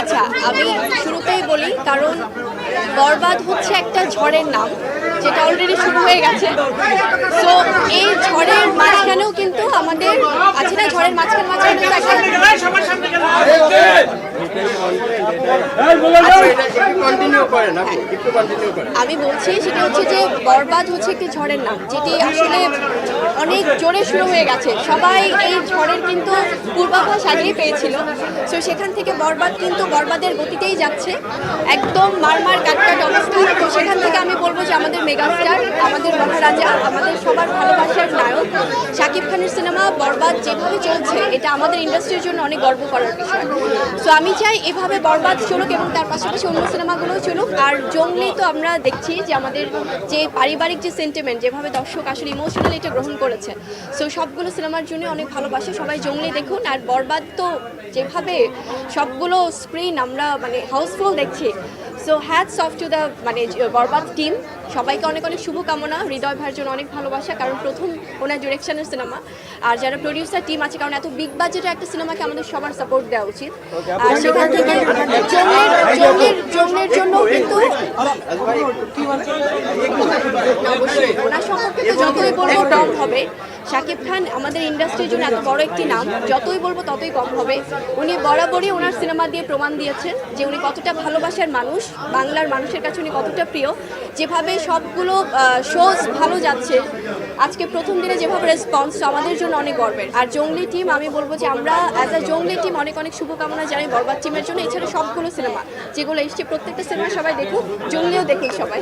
আচ্ছা, আমি শুরুতেই বলি, কারণ বরবাদ হচ্ছে একটা ঝড়ের নাম, যেটা অলরেডি শুরু হয়ে গেছে। সো এই ঝড়ের মাঝখানেও কিন্তু আমাদের আছে না, ঝড়ের মাঝখানে আমি বলছি সেটা হচ্ছে যে বরবাদ হচ্ছে একটি ঝড়ের নাম, যেটি আসলে অনেক জোরে শুরু হয়ে গেছে। সবাই এই ঝড়ের কিন্তু পূর্বাভাস আগেই পেয়েছিল। সো সেখান থেকে বরবাদ কিন্তু বরবাদের গতিতেই যাচ্ছে, একদম মারমার কাটকাট অবস্থা। তো সেখান থেকে আমি বলবো যে আমাদের মেগাস্টার, আমাদের মহারাজা, আমাদের সবার ভালোবাসার নায়ক শাকিব খানের সিনেমা বরবাদ যেভাবে চলছে, এটা আমাদের ইন্ডাস্ট্রির জন্য অনেক গর্ব করার বিষয়। সো আমি চাই এভাবে বরবাদ চলুক এবং তার পাশাপাশি অন্য সিনেমাগুলোও চলুক। আর জঙ্গলি তো আমরা দেখছি যে আমাদের যে পারিবারিক যে সেন্টিমেন্ট, যেভাবে দর্শক আসলে ইমোশনালি এটা গ্রহণ করেছে, সো সবগুলো সিনেমার জন্য অনেক ভালোবাসে। সবাই জঙ্গলি দেখুন। আর বরবাদ তো যেভাবে সবগুলো স্ক্রিন আমরা মানে হাউসফুল দেখছি, so hats off to the মানে বরবাদ টিম। সবাইকে অনেক অনেক শুভকামনা। হৃদয় ভাইয়ের জন্য অনেক ভালোবাসা, কারণ প্রথম ওনার ডিরেকশনের সিনেমা। আর যারা প্রডিউসার টিম আছে, কারণ এত বিগ বাজেটের একটা সিনেমাকে আমাদের সবার সাপোর্ট দেওয়া উচিত। আর সেখান থেকে জঙ্গলের জন্য কিন্তু অবশ্যই ওনার সম্পর্কে তো যতই বলবো কম হবে। শাকিব খান আমাদের ইন্ডাস্ট্রির জন্য এত বড় একটি নাম, যতই বলবো ততই কম হবে। উনি বরাবরই ওনার সিনেমা দিয়ে প্রমাণ দিয়েছেন যে উনি কতটা ভালোবাসার মানুষ, বাংলার মানুষের কাছে উনি কতটা প্রিয়। যেভাবে সবগুলো শোজ ভালো যাচ্ছে, আজকে প্রথম দিনে যেভাবে রেসপন্স, আমাদের জন্য অনেক গর্বের। আর জঙ্গলি টিম, আমি বলবো যে আমরা অ্যাজ আ জঙ্গলি টিম অনেক অনেক শুভকামনা জানাই বরবাদ টিমের জন্য। এছাড়া সবগুলো সিনেমা যেগুলো এসছে, প্রত্যেকটা সিনেমা সবাই দেখুক, জঙ্গলিও দেখুক সবাই।